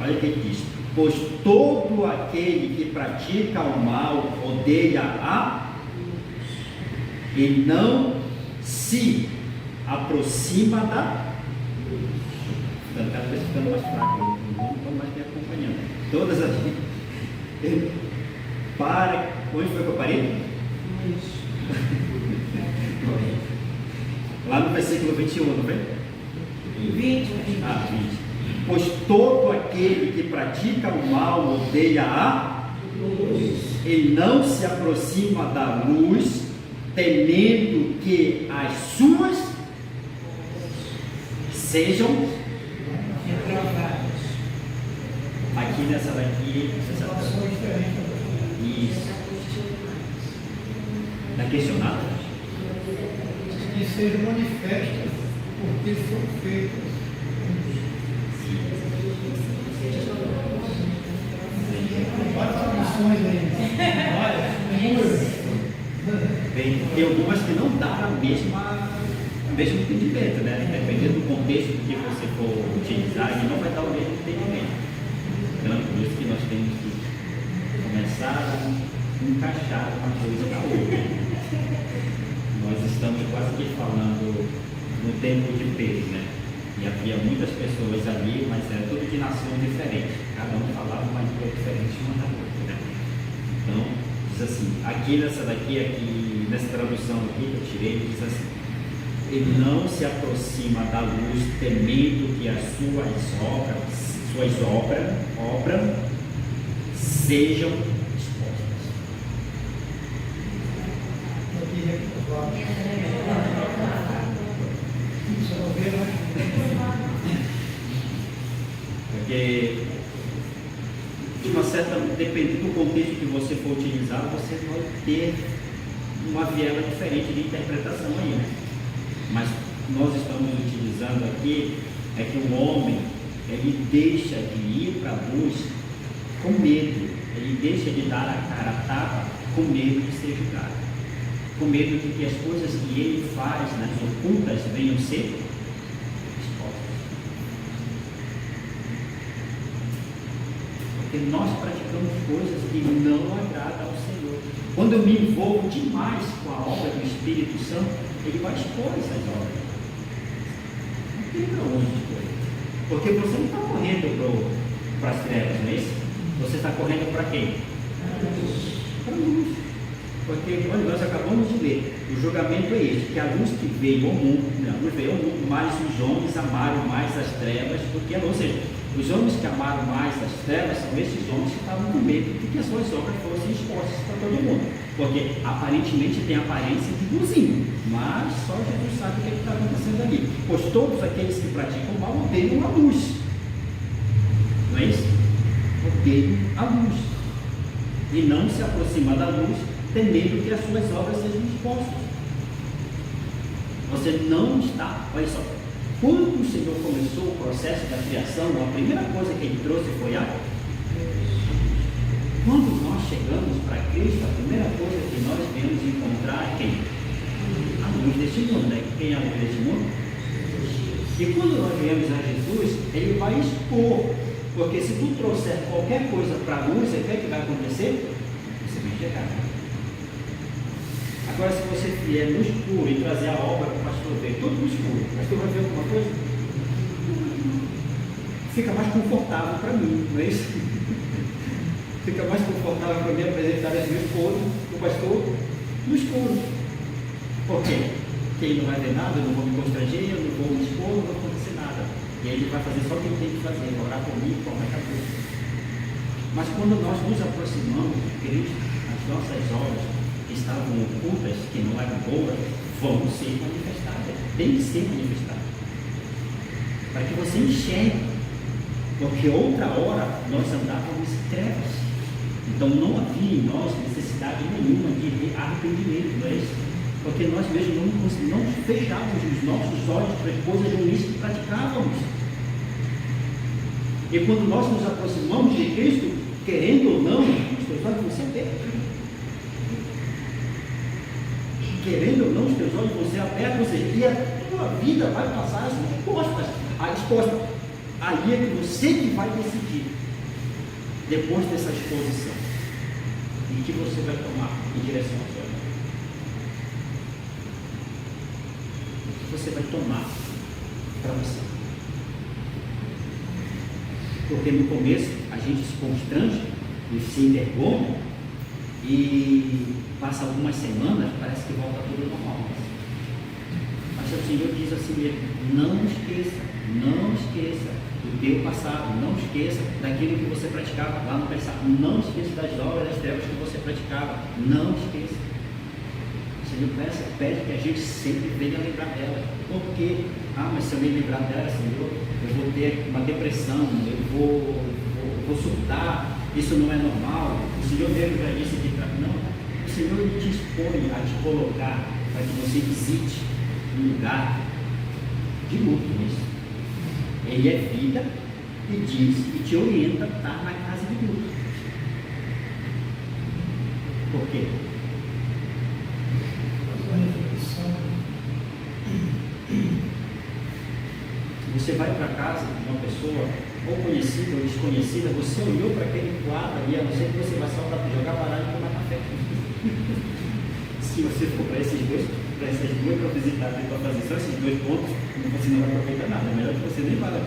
olha o que ele diz: pois todo aquele que pratica o mal odeia a luz e não se aproxima da luz. Cada vez ficando mais fraco, não estão mais me acompanhando. Todas as vezes. Para. Onde foi que eu parei? Lá no versículo 21, não foi? 20. Ah, 20. Pois todo aquele que pratica o mal odeia a luz e não se aproxima da luz, temendo que as suas sejam reprovadas. Aqui nessa daqui, isso. Está questionado? Que sejam manifestas porque são feitas. Várias traduções aí. Tem algumas que não dá o mesmo entendimento, né? Dependendo do contexto que você for utilizar, ele não vai dar o mesmo entendimento. Então, por isso que nós temos que começar a encaixar uma coisa na outra. Nós estamos quase que falando no tempo de Pedro, né? E havia muitas pessoas ali, mas era tudo de nações diferentes. Cada um falava uma língua diferente uma da outra, né? Então, diz assim, aqui nessa tradução aqui que eu tirei, diz assim: ele não se aproxima da luz temendo que as suas obras sejam expostas. Porque dependendo do contexto que você for utilizar, você vai ter uma viela diferente de interpretação aí, né? Mas nós estamos utilizando aqui é que o homem, ele deixa de ir para a luz com medo, ele deixa de dar a cara a tapa com medo de ser julgado, com medo de que as coisas que ele faz nas ocultas venham ser expostas. Porque nós praticamos coisas que não agradam ao Senhor. Quando eu me envolvo demais com a obra do Espírito Santo, ele vai expor essas obras. Não tem para onde expor. Porque você não está correndo para as trevas, não é isso? Você está correndo para quem? Para a luz. Porque quando nós acabamos de ler, o julgamento é este, que a luz que veio ao mundo, mas os homens amaram mais as trevas do que a luz. Ou seja, os homens que amaram mais as trevas são esses homens que estavam com medo de que as suas obras fossem expostas para todo mundo. Porque aparentemente tem aparência de bonzinho, mas só Jesus sabe o que está acontecendo ali. Pois todos aqueles que praticam mal odeiam a luz. Não é isso? Odeiam a luz. E não se aproxima da luz, temendo que as suas obras sejam expostas. Você não está, olha só, quando o Senhor começou o processo da criação, a primeira coisa que Ele trouxe foi a... Quando nós chegamos para Cristo, a primeira coisa que nós viemos encontrar é quem? A luz deste mundo, né? Quem é a luz deste mundo? E quando nós viemos a Jesus, Ele vai expor, porque se tu trouxer qualquer coisa para a luz, o que é que vai acontecer? Você vai enxergar. Agora, se você vier no escuro e trazer a obra para o pastor ver, tudo no escuro, o pastor vai ver alguma coisa? Fica mais confortável para mim, não é isso? Fica mais confortável para mim apresentar as minhas coisas o pastor no escuro. Por quê? Porque ele não vai ver nada, eu não vou me constranger, eu não vou me expor, não vai acontecer nada. E aí ele vai fazer só o que ele tem que fazer, orar comigo, como é que acabou. Mas quando nós nos aproximamos de Cristo, as nossas obras que estavam ocultas, que não eram boas, vão ser manifestadas, tem que ser manifestadas. Para que você enxergue, porque outra hora nós andávamos em trevas. Então não havia em nós necessidade nenhuma de arrependimento, não é isso? Porque nós mesmos não fechávamos os nossos olhos para as coisas ruins que praticávamos. E quando nós nos aproximamos de Cristo, querendo ou não, os teus olhos vão ser abertos. Querendo ou não, os teus olhos vão ser abertos, ou seja, e a tua vida vai passar as respostas. A resposta aí é que você que vai decidir, depois dessa exposição, e que você vai tomar em direção ao Senhor. O que você vai tomar para você. Porque no começo a gente se constrange e se envergonha e passa algumas semanas, parece que volta tudo normal. Mas o Senhor diz assim mesmo: não esqueça do teu passado, não esqueça daquilo que você praticava lá no passado, não esqueça das obras, das trevas que você praticava, não esqueça. O Senhor pede que a gente sempre venha lembrar dela. Por quê? Mas se eu me lembrar dela, Senhor, eu vou ter uma depressão, eu vou surtar, isso não é normal. O Senhor mesmo já disse que não. O Senhor te expõe a te colocar para que você visite um lugar de luto nisso. Ele é vida e diz e te orienta a estar na casa de luto. Por quê? Você vai para a casa de uma pessoa, ou conhecida ou desconhecida, você olhou para aquele quadro ali, a não ser que você vai só jogar baralho e tomar café. Se você for para essas duas propositadas para fazer só esses dois pontos, você não vai aproveitar nada, é melhor que você nem vá lá.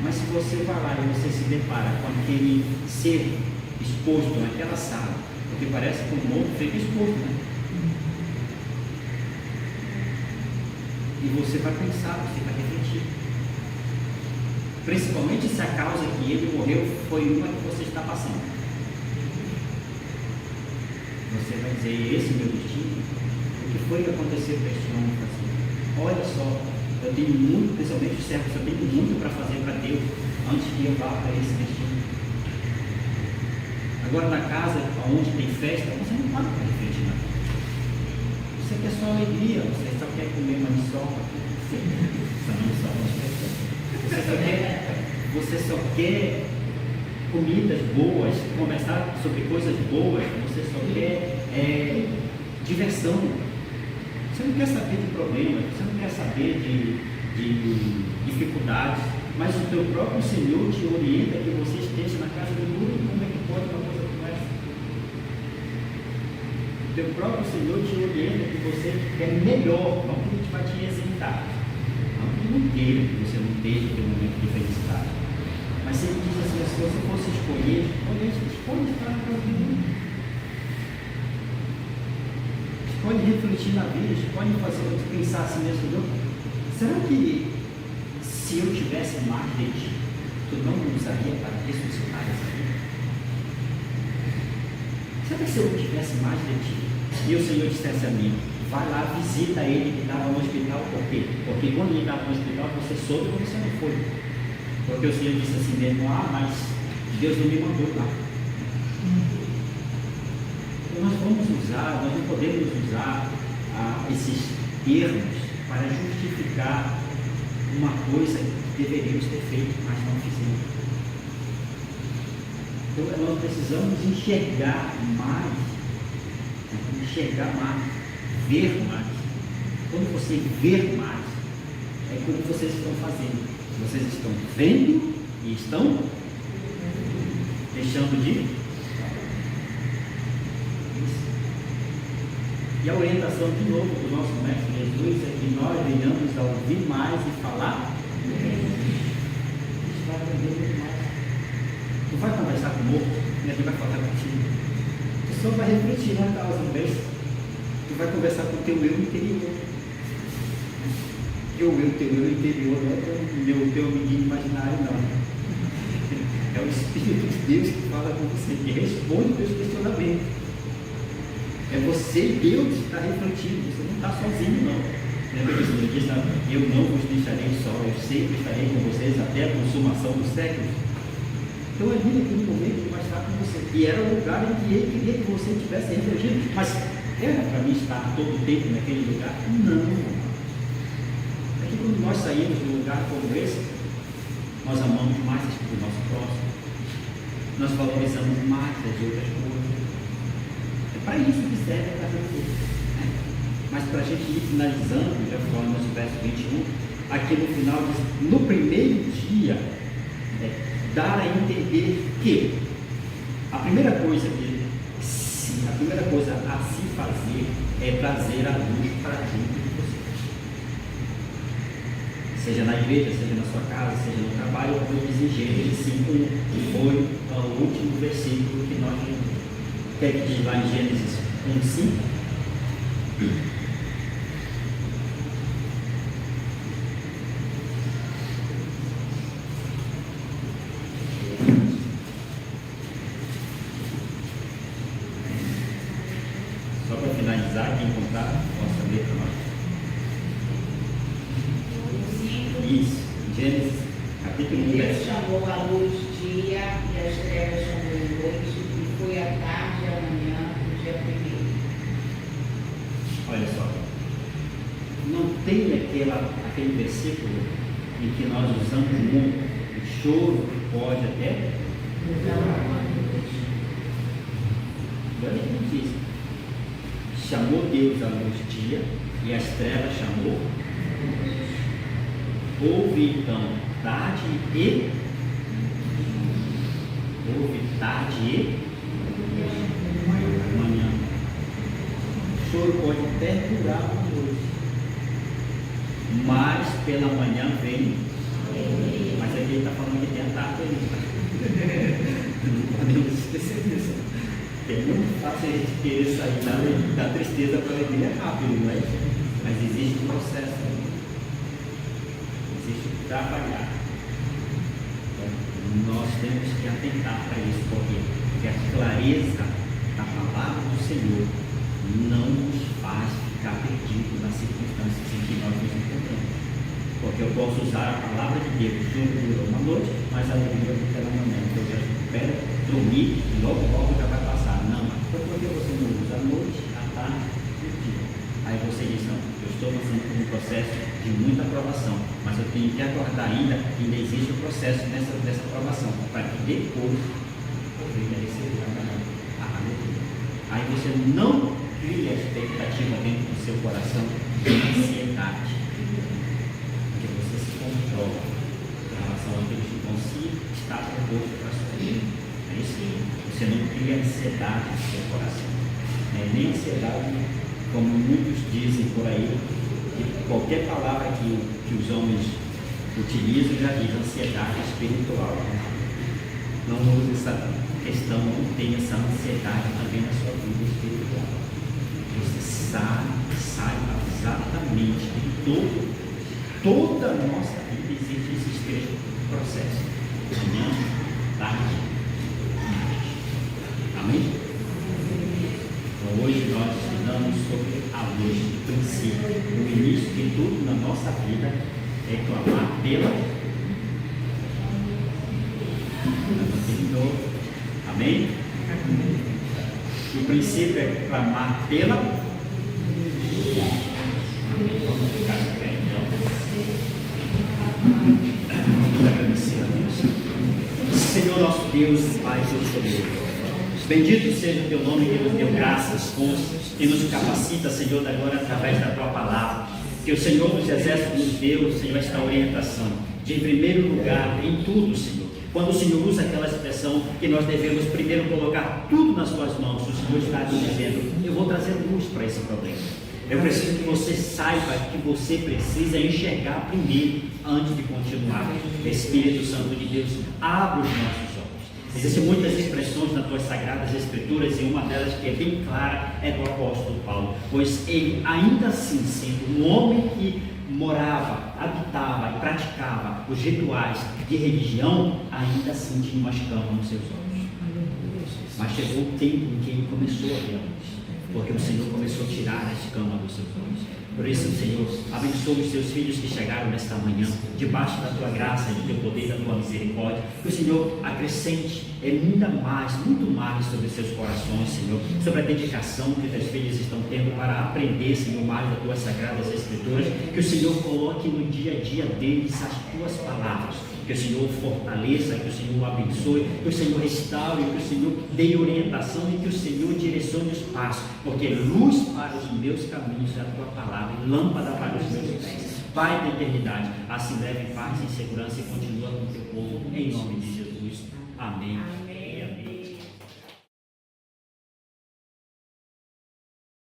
Mas se você vai lá e você se depara com aquele ser exposto naquela sala, porque parece que o morto fica exposto, né? E você vai pensar, você vai refletir. Principalmente se a causa que ele morreu foi uma que você está passando. Você vai dizer, esse é meu destino? O que foi que aconteceu com este homem? Olha só, eu tenho muito, principalmente os servos, eu tenho muito para fazer para Deus antes que eu vá para esse destino. Agora na casa onde tem festa, você não para refletir nada. Você quer só alegria, você só quer comer maniçoca. Você só quer comidas boas, conversar sobre coisas boas, você só quer diversão. Você não quer saber de problemas, você não quer saber de dificuldades, mas o teu próprio Senhor te orienta que você esteja na casa do mundo. Como é que pode uma coisa como essa? O teu próprio Senhor te orienta que você é melhor, não que a gente vai te isentar. Não que não queira que você não esteja no momento de felicidade. Mas se ele diz assim, se você fosse escolher, escolhe estar na casa do mundo. Escolhe refletir na vida, escolhe fazer, pensar assim mesmo, não? Será que se eu tivesse mais de ti, tu não me usaria para ressuscitar essa vida? Será que se eu tivesse mais de ti, e o Senhor dissesse a mim, vai lá, visita ele que estava no hospital, por quê? Porque quando ele estava no hospital, você soube ou você não foi? Porque o Senhor disse assim mesmo, mas Deus não me mandou lá. Então nós vamos usar, nós não podemos usar esses termos para justificar uma coisa que deveríamos ter feito, mas não fizemos. Então nós precisamos enxergar mais, ver mais. Quando você ver mais, é como vocês estão fazendo. Vocês estão vendo e estão deixando de isso. E a orientação de novo do nosso Mestre Jesus é que nós venhamos a ouvir mais e falar. A gente vai aprender muito mais. Tu vai conversar com o morto e a gente vai falar contigo. Tu só vai refletir na causa, não é? Tu vai conversar com o teu eu interior. E o teu eu interior não é o teu amiguinho imaginário, não. É o Espírito de Deus que fala com você, que responde os teus questionamentos. É você, Deus, que está refletindo, você não está sozinho, não. Lembra que o Senhor disse, eu não vos deixarei só, eu sempre estarei com vocês até a consumação dos séculos. Então ali naquele momento ele vai estar com você. E era o lugar em que ele queria que você tivesse refletido. Mas era para mim estar todo o tempo naquele lugar? Não. Quando nós saímos de um lugar como esse, nós amamos mais o nosso próximo, nós valorizamos mais as outras coisas. É para isso que serve a casa de Deus. Né? Mas para a gente ir finalizando, já falando no verso 21, aqui no final diz, no primeiro dia, dar a entender que a primeira coisa a se fazer é trazer a luz para junto de você. Seja na igreja, seja na sua casa, seja no trabalho, como diz em Gênesis 5, que foi o último versículo que nós vimos. O que é que diz lá em Gênesis 1:5? Só para finalizar, quem encontrar, possa ler para nós. Isso, Gênesis, capítulo 1. Deus chamou a luz dia e as trevas chamou noite, e foi a tarde e a manhã do dia primeiro. Olha só, não tem aquele versículo em que nós usamos muito. O choro pode até olha o que diz. Chamou Deus a luz dia e as trevas chamou. Houve então tarde e manhã. O choro pode até durar uma noite, mas pela manhã vem. Mas aqui ele está falando que tem a tarde ali. Não podemos esquecer disso. É muito fácil a gente querer sair da tristeza para a alegria rápido, não é? Mas existe um processo, existe um trabalhar. Então, nós temos que atentar para isso, porque a clareza da palavra do Senhor não nos faz ficar perdidos nas circunstâncias em que nós nos encontramos. Porque eu posso usar a palavra de Deus, o jogo durou uma noite, mas a alegria pela manhã. Então eu já espero dormir e logo já vai passar. Não, então por que você não usa a noite, a tarde e o dia? Aí você diz, não, eu estou passando por um processo de muita aprovação, mas eu tenho que aguardar ainda existe o processo dessa aprovação, para que depois eu venha receber a alegria. Aí você não cria expectativa dentro do seu coração de ansiedade. Você se controla em relação àquilo que consigo está proposto para a sua vida. É isso? Você não cria ansiedade no seu coração. Nem ansiedade, como muitos dizem por aí, que qualquer palavra que os homens utilizam já diz ansiedade espiritual. Não use essa questão, não tenha essa ansiedade também na sua vida espiritual. Você saiba exatamente que toda a nossa vida existe esses três processos: manhã, tarde e noite. Amém? Então hoje nós estudamos sobre a luz do princípio. O início de tudo na nossa vida é clamar pela. Amém? O princípio é clamar pela. Vamos ficar de pé então. Vamos agradecer a Deus. Senhor nosso Deus, Pai Todo-Poderoso, bendito seja o teu nome que nos deu graças, forças e nos capacita, Senhor, agora através da tua palavra. Que o Senhor nos exércitos nos deu, Senhor, esta orientação de, em primeiro lugar, em tudo, Senhor. Quando o Senhor usa aquela expressão que nós devemos primeiro colocar tudo nas tuas mãos, o Senhor está dizendo: eu vou trazer luz para esse problema. Eu preciso que você saiba que você precisa enxergar primeiro antes de continuar. Espírito Santo de Deus, abre os nossos olhos. Existem muitas expressões nas tuas sagradas escrituras e uma delas que é bem clara é do apóstolo Paulo, pois ele, ainda assim sendo um homem que morava, habitava e praticava os rituais de religião, ainda assim tinha uma escama nos seus olhos. Mas chegou o tempo em que ele começou a ver a luz, porque o Senhor começou a tirar a escama dos seus olhos. Por isso, Senhor, abençoa os teus filhos que chegaram nesta manhã, debaixo da tua graça e do teu poder, da tua misericórdia. Que o Senhor acrescente ainda mais, muito mais sobre os seus corações, Senhor, sobre a dedicação que os teus filhos estão tendo para aprender, Senhor, mais das tuas sagradas escrituras. Que o Senhor coloque no dia a dia deles as tuas palavras. Que o Senhor fortaleça, que o Senhor abençoe, que o Senhor restaure, que o Senhor dê orientação e que o Senhor direcione os passos, porque luz para os meus caminhos é a tua palavra e lâmpada para os meus pés. Pai da eternidade, assim leve paz e segurança e continua com o teu povo, em nome de Jesus. Amém.